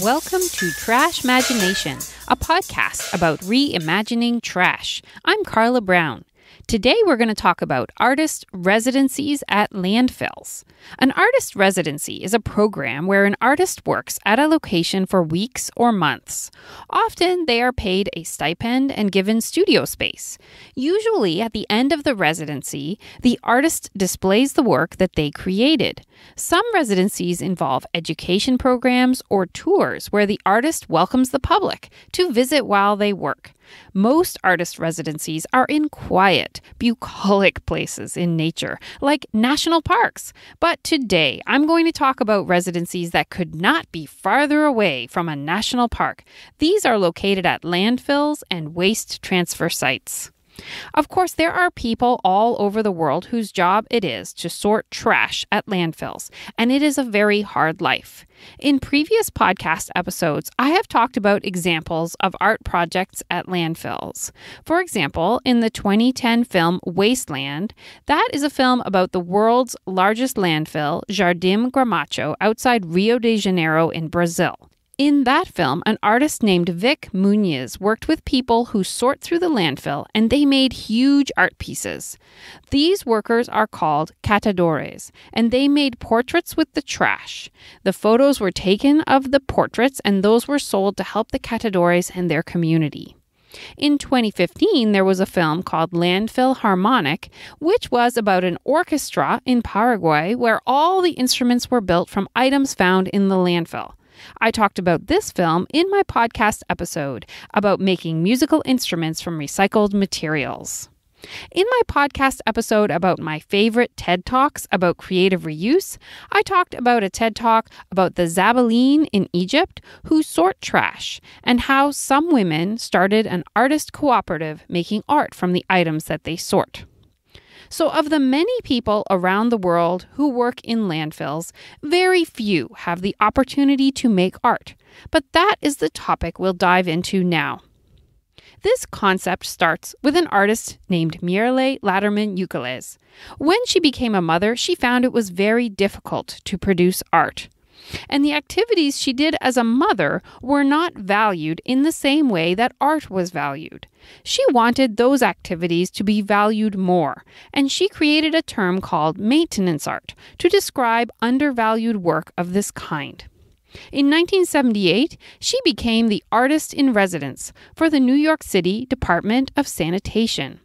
Welcome to Trashmagination, a podcast about reimagining trash. I'm Carla Brown. Today we're going to talk about artist residencies at landfills. An artist residency is a program where an artist works at a location for weeks or months. Often they are paid a stipend and given studio space. Usually at the end of the residency, the artist displays the work that they created. Some residencies involve education programs or tours where the artist welcomes the public to visit while they work. Most artist residencies are in quiet, bucolic places in nature, like national parks. But today, I'm going to talk about residencies that could not be farther away from a national park. These are located at landfills and waste transfer sites. Of course, there are people all over the world whose job it is to sort trash at landfills, and it is a very hard life. In previous podcast episodes, I have talked about examples of art projects at landfills. For example, in the 2010 film Wasteland, that is a film about the world's largest landfill, Jardim Gramacho, outside Rio de Janeiro in Brazil. In that film, an artist named Vic Muniz worked with people who sort through the landfill, and they made huge art pieces. These workers are called catadores, and they made portraits with the trash. The photos were taken of the portraits, and those were sold to help the catadores and their community. In 2015, there was a film called Landfill Harmonic, which was about an orchestra in Paraguay where all the instruments were built from items found in the landfill. I talked about this film in my podcast episode about making musical instruments from recycled materials. In my podcast episode about my favorite TED Talks about creative reuse, I talked about a TED Talk about the Zabaleen in Egypt who sort trash and how some women started an artist cooperative making art from the items that they sort. So of the many people around the world who work in landfills, very few have the opportunity to make art. But that is the topic we'll dive into now. This concept starts with an artist named Mirele Ladderman-Ukeles. When she became a mother, she found it was very difficult to produce art. And the activities she did as a mother were not valued in the same way that art was valued. She wanted those activities to be valued more, and she created a term called maintenance art to describe undervalued work of this kind. In 1978, she became the artist in residence for the New York City Department of Sanitation.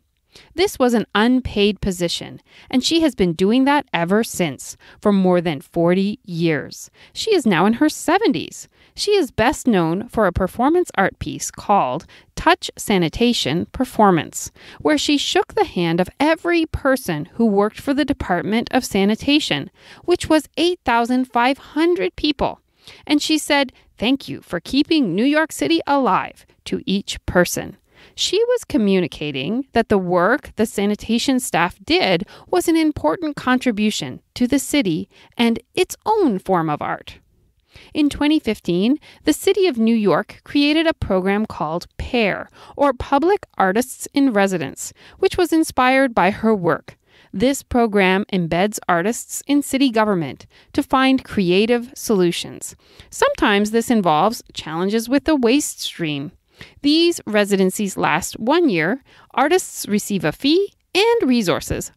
This was an unpaid position, and she has been doing that ever since, for more than 40 years. She is now in her 70s. She is best known for a performance art piece called Touch Sanitation Performance, where she shook the hand of every person who worked for the Department of Sanitation, which was 8,500 people. And she said, "Thank you for keeping New York City alive," to each person. She was communicating that the work the sanitation staff did was an important contribution to the city and its own form of art. In 2015, the city of New York created a program called PAIR, or Public Artists in Residence, which was inspired by her work. This program embeds artists in city government to find creative solutions. Sometimes this involves challenges with the waste stream. These residencies last 1 year. Artists receive a fee and resources.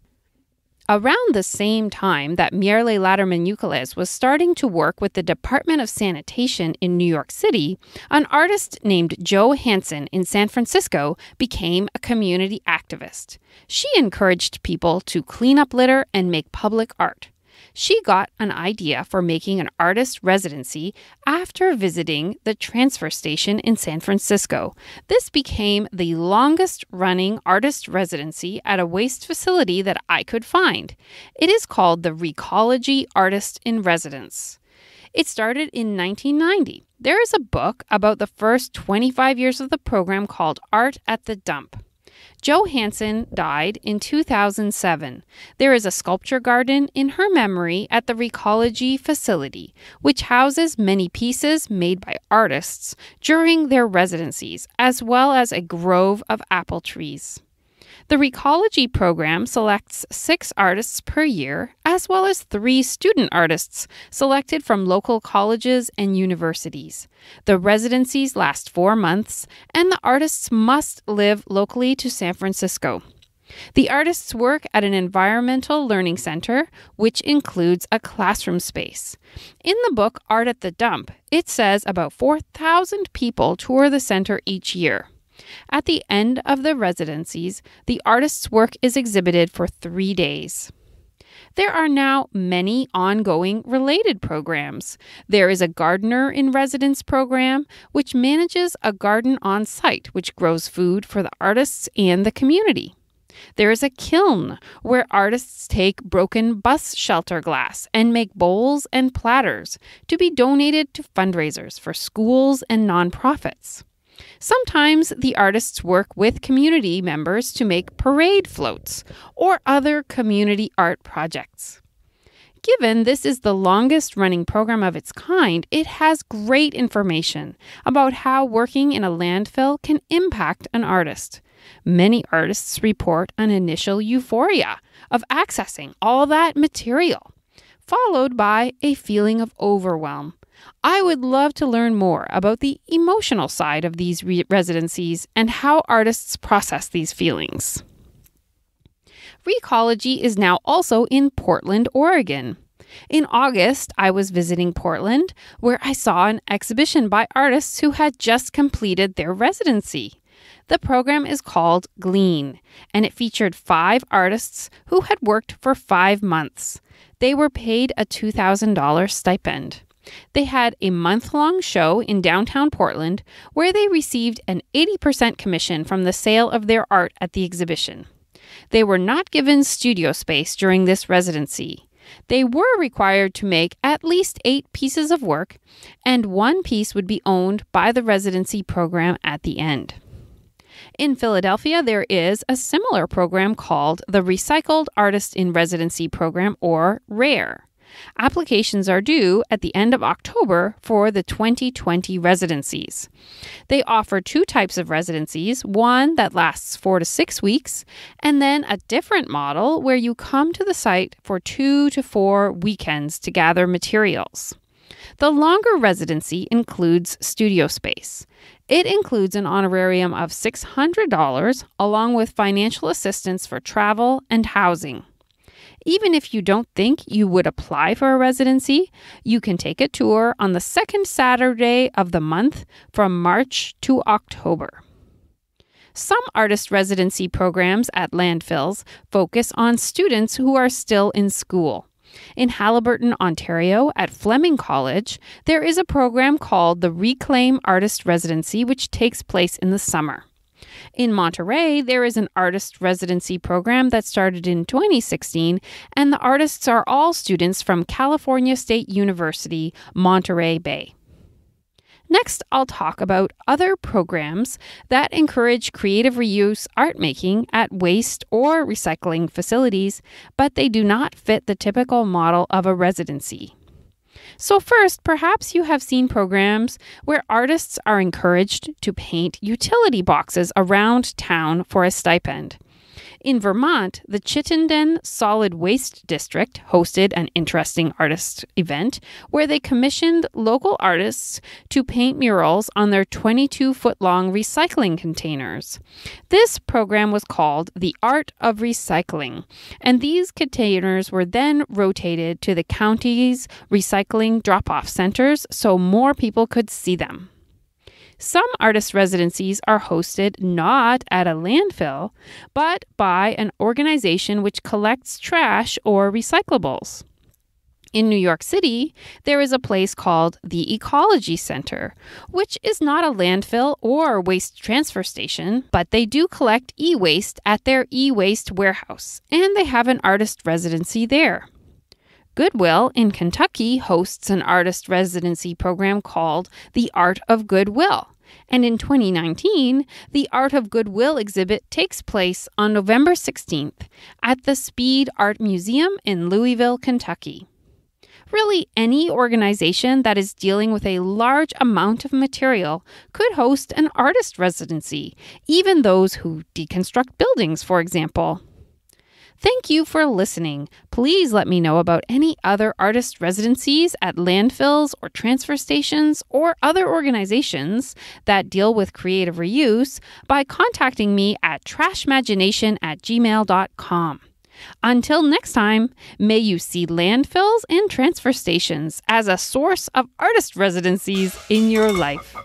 Around the same time that Mirele Ladderman-Ukeles was starting to work with the Department of Sanitation in New York City, an artist named Jo Hansen in San Francisco became a community activist. She encouraged people to clean up litter and make public art. She got an idea for making an artist residency after visiting the transfer station in San Francisco. This became the longest-running artist residency at a waste facility that I could find. It is called the Recology Artist in Residence. It started in 1990. There is a book about the first 25 years of the program called Art at the Dump. Jo Hansen died in 2007. There is a sculpture garden in her memory at the Recology facility, which houses many pieces made by artists during their residencies, as well as a grove of apple trees. The Recology program selects 6 artists per year, as well as 3 student artists selected from local colleges and universities. The residencies last 4 months, and the artists must live locally to San Francisco. The artists work at an environmental learning center, which includes a classroom space. In the book Art at the Dump, it says about 4,000 people tour the center each year. At the end of the residencies, the artists' work is exhibited for 3 days. There are now many ongoing related programs. There is a Gardener in Residence program, which manages a garden on site, which grows food for the artists and the community. There is a kiln where artists take broken bus shelter glass and make bowls and platters to be donated to fundraisers for schools and nonprofits. Sometimes the artists work with community members to make parade floats or other community art projects. Given this is the longest running program of its kind, it has great information about how working in a landfill can impact an artist. Many artists report an initial euphoria of accessing all that material, followed by a feeling of overwhelm. I would love to learn more about the emotional side of these residencies and how artists process these feelings. Recology is now also in Portland, Oregon. In August, I was visiting Portland, where I saw an exhibition by artists who had just completed their residency. The program is called GLEAN, and it featured 5 artists who had worked for 5 months. They were paid a $2,000 stipend. They had a month-long show in downtown Portland where they received an 80% commission from the sale of their art at the exhibition. They were not given studio space during this residency. They were required to make at least 8 pieces of work, and 1 piece would be owned by the residency program at the end. In Philadelphia, there is a similar program called the Recycled Artist in Residency Program, or RARE. Applications are due at the end of October for the 2020 residencies. They offer 2 types of residencies, one that lasts 4 to 6 weeks, and then a different model where you come to the site for 2 to 4 weekends to gather materials. The longer residency includes studio space. It includes an honorarium of $600 along with financial assistance for travel and housing. Even if you don't think you would apply for a residency, you can take a tour on the 2nd Saturday of the month from March to October. Some artist residency programs at landfills focus on students who are still in school. In Haliburton, Ontario, at Fleming College, there is a program called the Reclaim Artist Residency, which takes place in the summer. In Monterey, there is an artist residency program that started in 2016, and the artists are all students from California State University, Monterey Bay. Next, I'll talk about other programs that encourage creative reuse art making at waste or recycling facilities, but they do not fit the typical model of a residency. So first, perhaps you have seen programs where artists are encouraged to paint utility boxes around town for a stipend. In Vermont, the Chittenden Solid Waste District hosted an interesting artist event where they commissioned local artists to paint murals on their 22-foot-long recycling containers. This program was called The Art of Recycling, and these containers were then rotated to the county's recycling drop-off centers so more people could see them. Some artist residencies are hosted not at a landfill, but by an organization which collects trash or recyclables. In New York City, there is a place called the Ecology Center, which is not a landfill or waste transfer station, but they do collect e-waste at their e-waste warehouse, and they have an artist residency there. Goodwill in Kentucky hosts an artist residency program called The Art of Goodwill. And in 2019, the Art of Goodwill exhibit takes place on November 16th at the Speed Art Museum in Louisville, Kentucky. Really, any organization that is dealing with a large amount of material could host an artist residency, even those who deconstruct buildings, for example. Thank you for listening. Please let me know about any other artist residencies at landfills or transfer stations or other organizations that deal with creative reuse by contacting me at trashmagination@gmail.com. Until next time, may you see landfills and transfer stations as a source of artist residencies in your life.